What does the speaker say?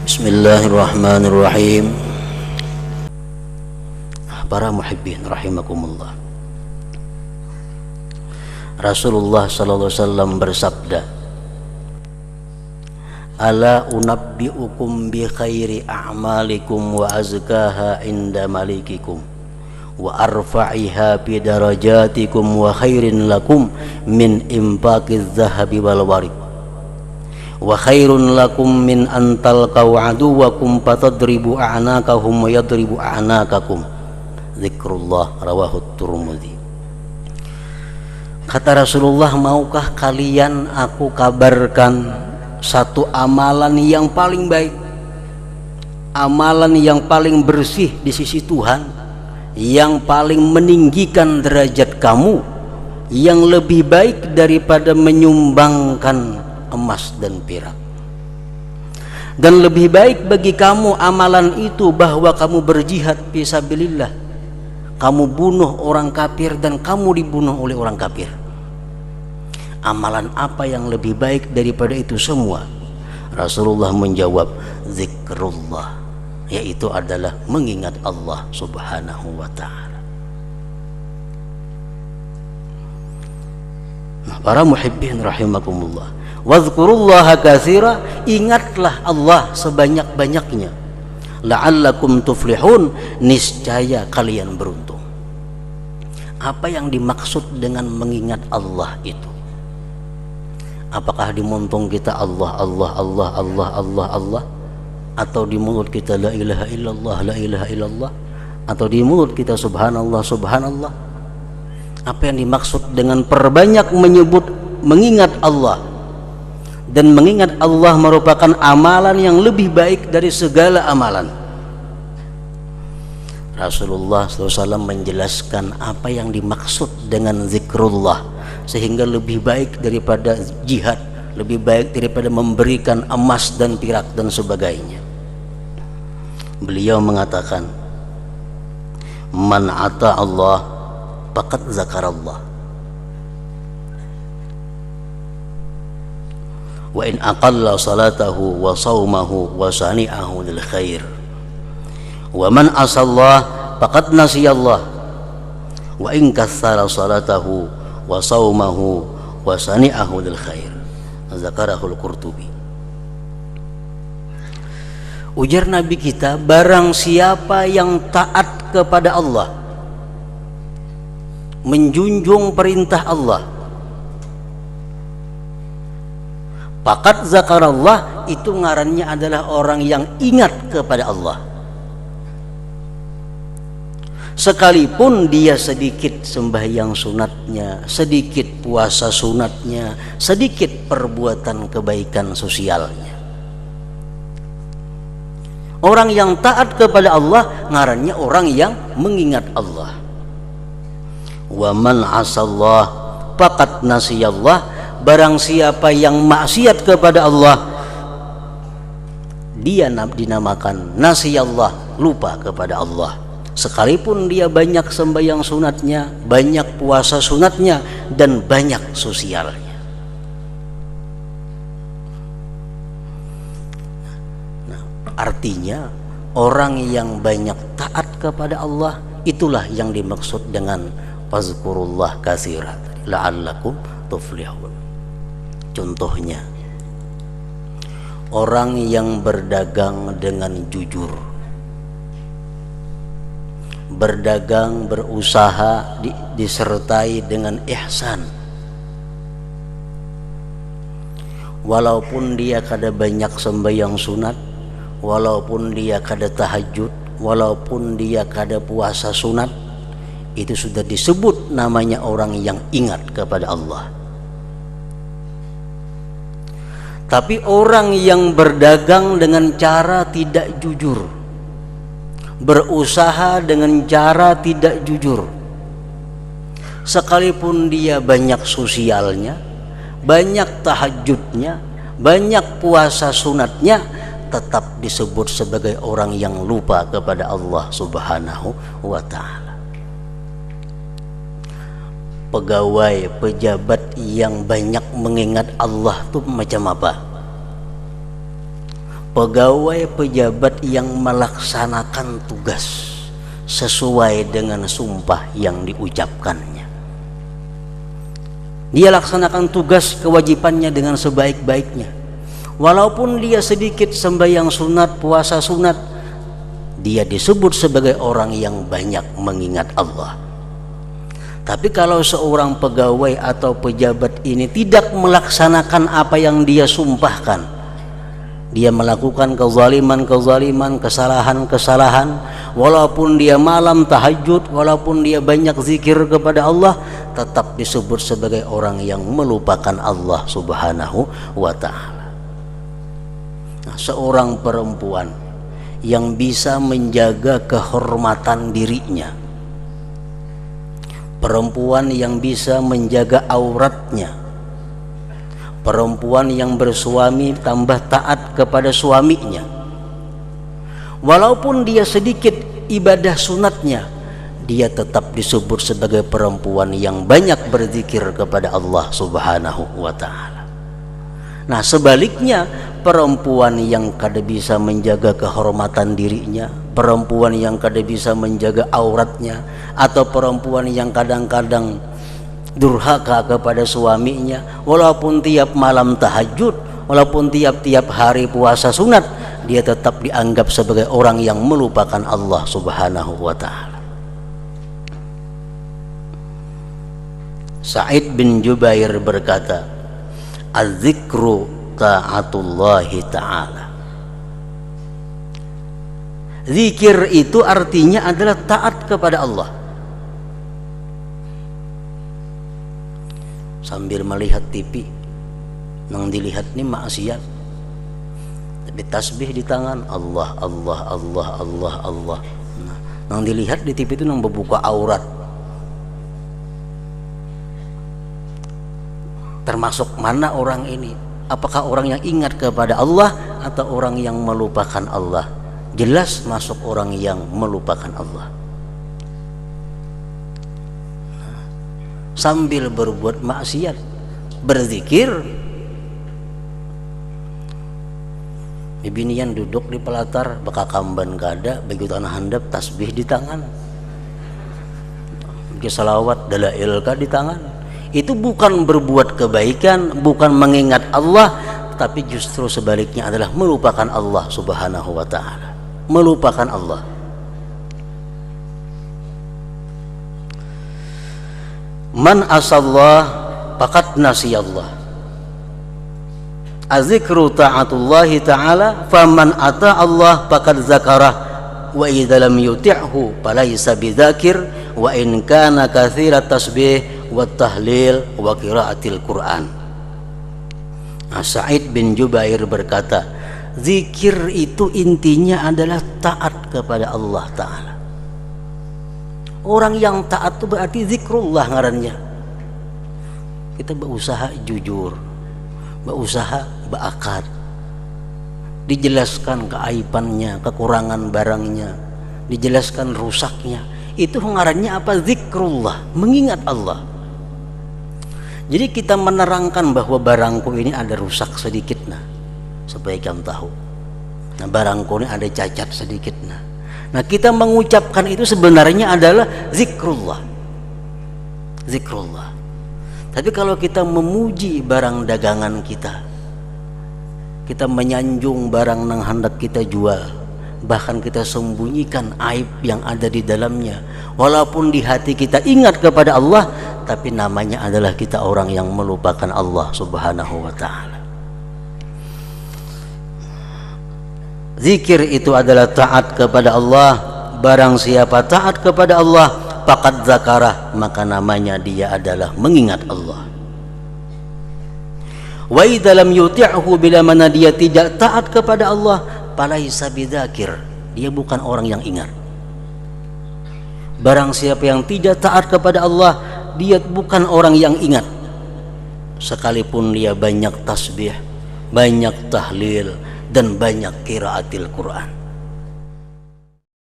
Bismillahirrahmanirrahim. Para muhibbin rahimakumullah. Rasulullah sallallahu alaihi wasallam bersabda, "Ala unabbiukum bi khairi a'malikum wa azkaha inda malikikum wa arfa'iha bi darajatikum wa khairin lakum min infaqiz zahabi wal warid wa khairun lakum min an talqaw aduwakum fatadribu a'naqahum wa yadribu a'naqakum." Zikrullah, rawahu Tirmidzi. Kata Rasulullah, maukah kalian aku kabarkan satu amalan yang paling baik, amalan yang paling bersih di sisi Tuhan, yang paling meninggikan derajat kamu, yang lebih baik daripada menyumbangkan emas dan perak. Dan lebih baik bagi kamu amalan itu bahwa kamu berjihad fisabilillah, kamu bunuh orang kafir dan kamu dibunuh oleh orang kafir. Amalan apa yang lebih baik daripada itu semua? Rasulullah menjawab, zikrullah, yaitu adalah mengingat Allah subhanahu wa ta'ala. Nah, para muhibbin rahimakumullah, wadhkurullaha katsira, ingatlah Allah sebanyak-banyaknya, la'allakum tuflihun, niscaya kalian beruntung. Apa yang dimaksud dengan mengingat Allah itu? Apakah di muntung kita Allah Allah Allah Allah Allah Allah, atau di mulut kita la ilaha illallah la ilaha illallah, atau di mulut kita subhanallah subhanallah? Apa yang dimaksud dengan perbanyak menyebut mengingat Allah? Dan mengingat Allah merupakan amalan yang lebih baik dari segala amalan. Rasulullah SAW menjelaskan apa yang dimaksud dengan zikrullah, sehingga lebih baik daripada jihad, lebih baik daripada memberikan emas dan perak dan sebagainya. Beliau mengatakan, man ata Allah faqad zakarallah, wa in aqalla salatahu wa sawmahu wa sani'ahu lil khair, wa man asallah faqad nasiyallah, wa in katsara salatahu wa sawmahu wa sani'ahu lil khair. Zakarahul Qurtubi. Ujar Nabi kita, barang siapa yang taat kepada Allah, menjunjung perintah Allah, faqad zakarallah, itu ngarannya adalah orang yang ingat kepada Allah. Sekalipun dia sedikit sembahyang sunatnya, sedikit puasa sunatnya, sedikit perbuatan kebaikan sosialnya. Orang yang taat kepada Allah ngarannya orang yang mengingat Allah. Wa man asallah faqad nasiyallah, barang siapa yang maksiat kepada Allah, dia dinamakan nasiyallah, lupa kepada Allah. Sekalipun dia banyak sembahyang sunatnya, banyak puasa sunatnya, dan banyak sosialnya. Nah, artinya orang yang banyak taat kepada Allah, itulah yang dimaksud dengan fazkurullah katsiran la'allakum tuflihun. Contohnya, orang yang berdagang dengan jujur, berdagang, berusaha disertai dengan ihsan. Walaupun dia kada banyak sembahyang sunat, walaupun dia kada tahajud, walaupun dia kada puasa sunat, itu sudah disebut namanya orang yang ingat kepada Allah. Tapi orang yang berdagang dengan cara tidak jujur, berusaha dengan cara tidak jujur, sekalipun dia banyak sosialnya, banyak tahajudnya, banyak puasa sunatnya, tetap disebut sebagai orang yang lupa kepada Allah subhanahu wa ta'ala. Pegawai, pejabat yang banyak mengingat Allah itu macam apa? pegawai pejabat yang melaksanakan tugas sesuai dengan sumpah yang diucapkannya. Dia laksanakan tugas kewajibannya dengan sebaik-baiknya. Walaupun dia sedikit sembahyang sunat, puasa sunat, dia disebut sebagai orang yang banyak mengingat Allah. Tapi kalau seorang pegawai atau pejabat ini tidak melaksanakan apa yang dia sumpahkan, dia melakukan kezaliman, kesalahan, walaupun dia malam tahajud, walaupun dia banyak zikir kepada Allah, tetap disebut sebagai orang yang melupakan Allah Subhanahu wa ta'ala. Nah, seorang perempuan yang bisa menjaga kehormatan dirinya, perempuan yang bisa menjaga auratnya, perempuan yang bersuami tambah taat kepada suaminya, walaupun dia sedikit ibadah sunatnya, dia tetap disebut sebagai perempuan yang banyak berzikir kepada Allah Subhanahu wa ta'ala. Nah, sebaliknya, perempuan yang kada bisa menjaga kehormatan dirinya, perempuan yang kada bisa menjaga auratnya, atau perempuan yang kadang-kadang durhaka kepada suaminya, walaupun tiap malam tahajud, walaupun tiap-tiap hari puasa sunat, dia tetap dianggap sebagai orang yang melupakan Allah Subhanahu wa ta'ala. Sa'id bin Jubair berkata, az-zikru ta'atullahi ta'ala. Zikir itu artinya adalah taat kepada Allah. Sambil melihat TV, nang dilihat ni maksiat, tapi tasbih di tangan, Allah Allah Allah Allah Allah. Nah, nang dilihat di TV itu nang membuka aurat. Termasuk mana orang ini? Apakah orang yang ingat kepada Allah atau orang yang melupakan Allah? Jelas masuk orang yang melupakan Allah. Sambil berbuat maksiat, berzikir, bibinian duduk di pelatar, baka kamban kada, begitu tanah handap, tasbih di tangan, begitu salawat, dalail ka di tangan. Itu bukan berbuat kebaikan, bukan mengingat Allah, tapi justru sebaliknya adalah melupakan Allah Subhanahu wa ta'ala. Melupakan Allah. Man asallah faqad nasiyallah. Az-zikru ta'atullahi ta'ala, faman ata Allah faqad zakarah, wa idza lam yuti'hu falaysa bidzakir, wa in kana katsirat tasbih wa tahlil wa qiraatil Quran. Sa'id bin Jubair berkata, zikir itu intinya adalah taat kepada Allah Ta'ala. Orang yang taat itu berarti zikrullah ngarannya. Kita berusaha jujur, berusaha berakad, dijelaskan keaibannya, kekurangan barangnya, dijelaskan rusaknya. Itu ngarannya apa? Zikrullah, mengingat Allah. Jadi kita menerangkan bahwa barangku ini ada rusak sedikit, nah, supaya kamu tahu. Nah, barangku ini ada cacat sedikit, nah, kita mengucapkan itu sebenarnya adalah zikrullah. Zikrullah. Tapi kalau kita memuji barang dagangan kita menyanjung barang yang hendak kita jual, bahkan kita sembunyikan aib yang ada di dalamnya, walaupun di hati kita ingat kepada Allah, tapi namanya adalah kita orang yang melupakan Allah Subhanahu wa ta'ala. Zikir itu adalah taat kepada Allah. Barang siapa taat kepada Allah, faqad zakarah, maka namanya dia adalah mengingat Allah. Wa idza lam yuti'hu, bila mana dia tidak taat kepada Allah, falaisa bidzakir, dia bukan orang yang ingat. Barang siapa yang tidak taat kepada Allah, dia bukan orang yang ingat. Sekalipun dia banyak tasbih, banyak tahlil, dan banyak qiraatil Quran.